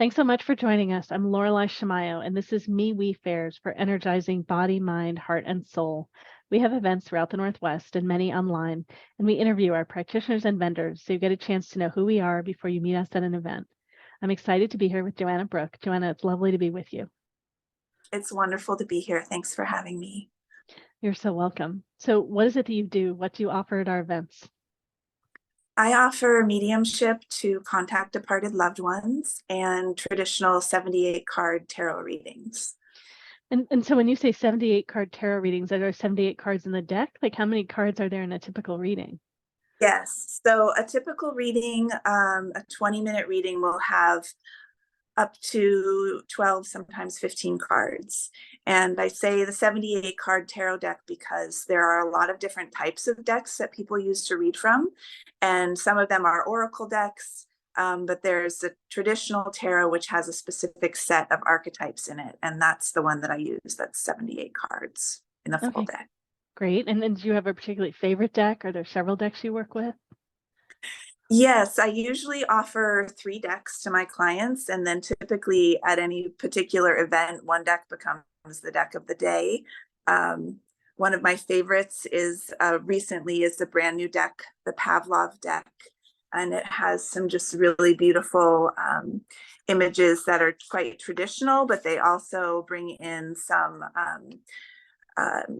Thanks so much for joining us. I'm Lorelei Shamayo, and this is MeWe Fairs for energizing body, mind, heart, and soul. We have events throughout the Northwest and many online, and we interview our practitioners and vendors so you get a chance to know who we are before you meet us at an event. I'm excited to be here with Joanna Brook. Joanna, it's lovely to be with you. It's wonderful to be here. Thanks for having me. You're so welcome. So what is it that you do? What do you offer at our events? I offer mediumship to contact departed loved ones and traditional 78 card tarot readings. And so when you say 78 card tarot readings, are there 78 cards in the deck? Like how many cards are there in a typical reading? Yes, so a typical reading, a 20-minute reading will have up to 12, sometimes 15 cards. And I say the 78 card tarot deck because there are a lot of different types of decks that people use to read from. And some of them are oracle decks, but there's a traditional tarot which has a specific set of archetypes in it. And that's the one that I use. That's 78 cards in the full deck. Great. And then do you have a particularly favorite deck? Are there several decks you work with? Yes, I usually offer 3 decks to my clients, and then typically at any particular event, one deck becomes the deck of the day. One of my favorites is recently is the brand new deck, the Pavlov deck, and it has some just really beautiful images that are quite traditional, but they also bring in some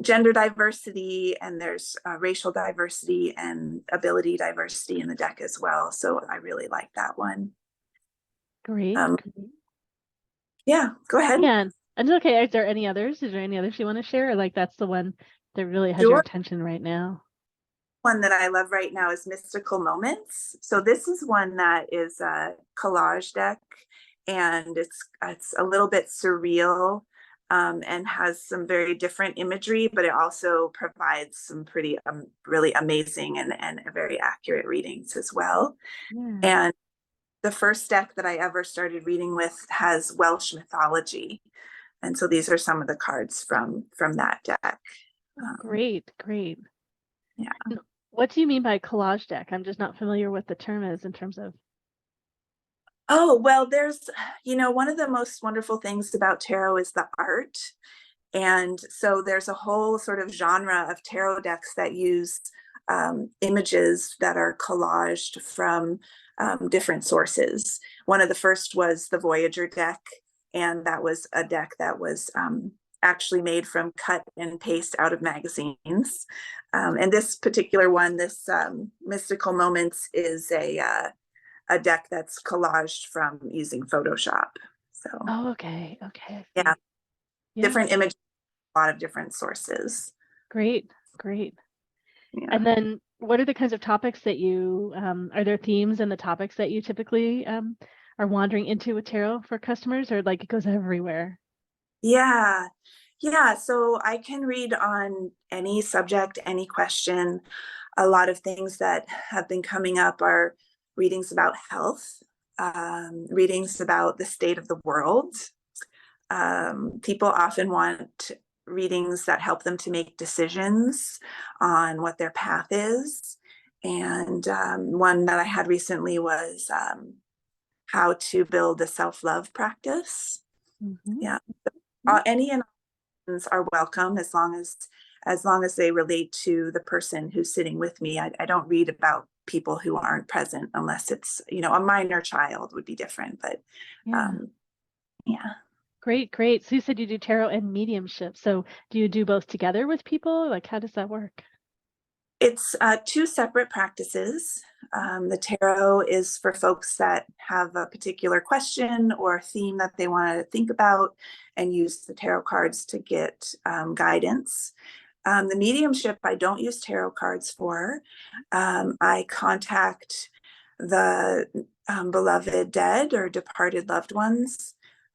gender diversity, and there's racial diversity and ability diversity in the deck as well. So I really like that one. Great. Yeah, go ahead. Yeah, and okay. Is there any others? Is there any others you want to share? Or like that's the one that really has your attention right now? One that I love right now is Mystical Moments. So this is one that is a collage deck, and it's a little bit surreal. And has some very different imagery, but it also provides some pretty really amazing and very accurate readings as well. Yeah. And the first deck that I ever started reading with has Welsh mythology, and so these are some of the cards from that deck. Great. Yeah. And what do you mean by collage deck? I'm just not familiar what the term is in terms of. Oh, well, there's, one of the most wonderful things about tarot is the art. And so there's a whole sort of genre of tarot decks that use images that are collaged from different sources. One of the first was the Voyager deck, and that was a deck that was actually made from cut and paste out of magazines. And this particular one, this Mystical Moments, is a deck that's collaged from using Photoshop. So Okay. yeah, different images, a lot of different sources. Great. Yeah. And then what are the kinds of topics that you are there themes and the topics that you typically are wandering into with tarot for customers, or like it goes everywhere? Yeah. So I can read on any subject, any question. A lot of things that have been coming up are readings about health, readings about the state of the world. People often want readings that help them to make decisions on what their path is. And one that I had recently was how to build a self-love practice. Yeah. Any and all are welcome as long as they relate to the person who's sitting with me. I don't read about people who aren't present unless it's, a minor child would be different, but yeah. Great. So you said you do tarot and mediumship. So do you do both together with people? Like how does that work? It's 2 separate practices. The tarot is for folks that have a particular question or theme that they want to think about and use the tarot cards to get guidance. The mediumship, I don't use tarot cards for. I contact the beloved dead or departed loved ones.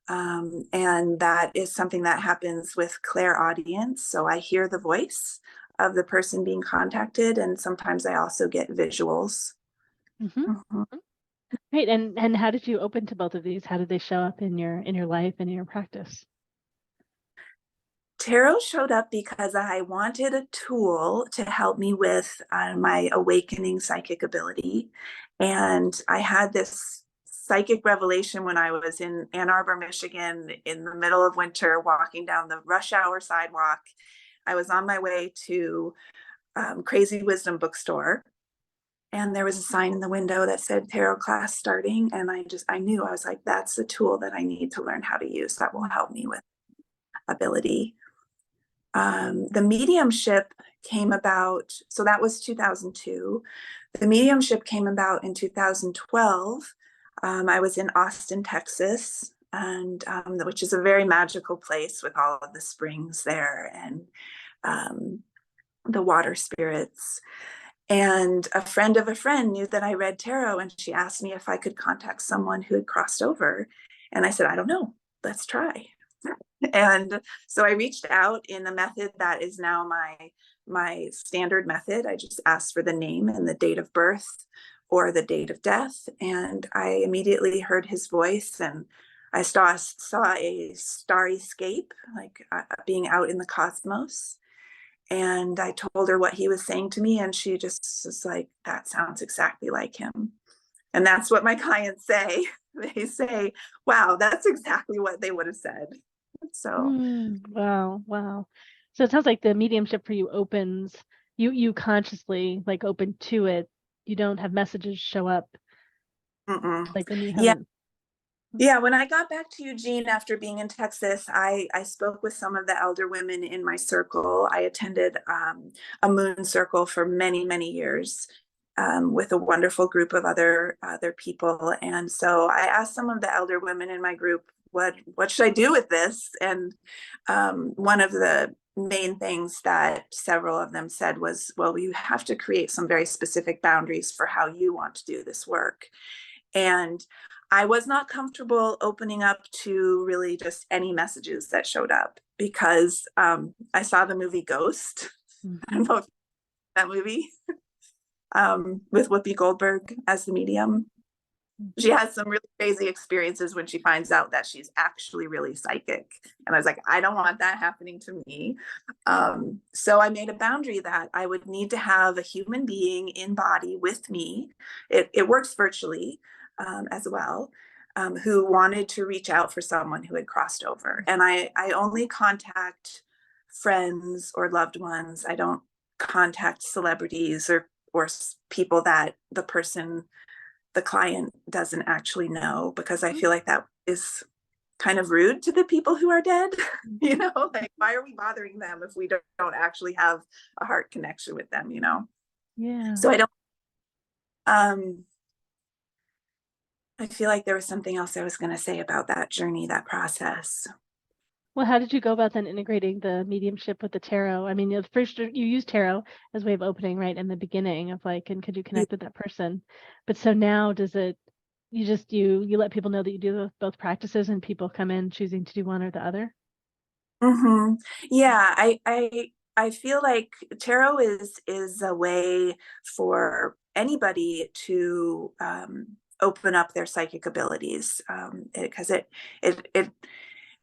And that is something that happens with clairaudience. So I hear the voice of the person being contacted, and sometimes I also get visuals. Great. And how did you open to both of these? How did they show up in your life and in your practice? Tarot showed up because I wanted a tool to help me with my awakening psychic ability. And I had this psychic revelation when I was in Ann Arbor, Michigan, in the middle of winter, walking down the rush hour sidewalk. I was on my way to Crazy Wisdom bookstore, and there was a sign in the window that said tarot class starting. And I knew, I was like, that's the tool that I need to learn how to use that will help me with ability. The mediumship came about, so that was 2002. The mediumship came about in 2012. I was in Austin, Texas, and which is a very magical place with all of the springs there and the water spirits. And a friend of a friend knew that I read tarot, and she asked me if I could contact someone who had crossed over. And I said, I don't know, let's try. And so I reached out in a method that is now my standard method. I just asked for the name and the date of birth or the date of death, and I immediately heard his voice, and I saw a starry scape, like being out in the cosmos. And I told her what he was saying to me, and she just was like, that sounds exactly like him. And that's what my clients say. They say, wow, that's exactly what they would have said. So Wow. So it sounds like the mediumship for you opens, you consciously like open to it. You don't have messages show up like when you yeah. haven't. Yeah, when I got back to Eugene after being in Texas, I spoke with some of the elder women in my circle. I attended a moon circle for many, many years with a wonderful group of other people. And so I asked some of the elder women in my group, what should I do with this? And one of the main things that several of them said was, well, you have to create some very specific boundaries for how you want to do this work. And I was not comfortable opening up to really just any messages that showed up because I saw the movie Ghost. I don't know if that movie with Whoopi Goldberg as the medium. She has some really crazy experiences when she finds out that she's actually really psychic. And I was like, I don't want that happening to me. So I made a boundary that I would need to have a human being in body with me. It works virtually as well, who wanted to reach out for someone who had crossed over. And I only contact friends or loved ones. I don't contact celebrities or people that the client doesn't actually know, because I feel like that is kind of rude to the people who are dead. You know, like, why are we bothering them if we don't actually have a heart connection with them, you know? Yeah. So I feel like there was something else I was going to say about that journey, that process. Well, how did you go about then integrating the mediumship with the tarot? I mean, the first you used tarot as a way of opening right in the beginning of like, and could you connect with that person? But so now does it, you let people know that you do both practices and people come in choosing to do one or the other? Yeah, I feel like tarot is a way for anybody to open up their psychic abilities, because it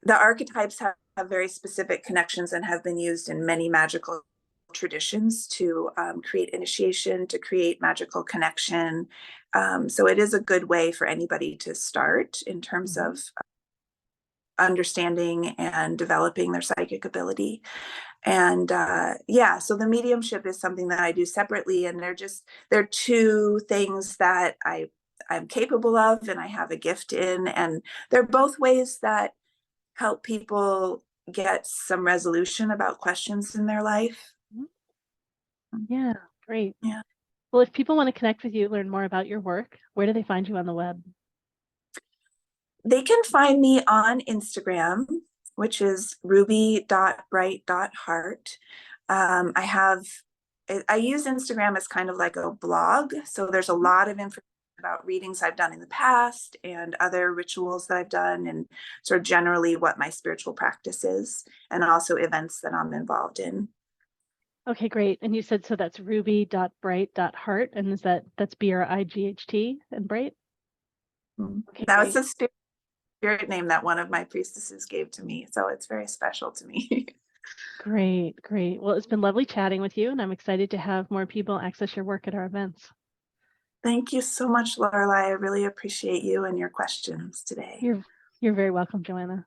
the archetypes have very specific connections and have been used in many magical traditions to create initiation, to create magical connection. So it is a good way for anybody to start in terms of understanding and developing their psychic ability. And yeah, so the mediumship is something that I do separately, and they're two things that I'm capable of and I have a gift in, and they're both ways that help people get some resolution about questions in their life. Yeah, great. Yeah. Well, if people want to connect with you, learn more about your work, where do they find you on the web? They can find me on Instagram, which is ruby.bright.heart. I use Instagram as kind of like a blog. So there's a lot of information about readings I've done in the past and other rituals that I've done, and sort of generally what my spiritual practice is, and also events that I'm involved in. Okay, great. And you said, so that's ruby.bright.heart. And that's BRIGHT and Bright? Okay, That was great. a spirit name that one of my priestesses gave to me. So it's very special to me. Great. Well, it's been lovely chatting with you, and I'm excited to have more people access your work at our events. Thank you so much, Lorelai. I really appreciate you and your questions today. You're very welcome, Joanna.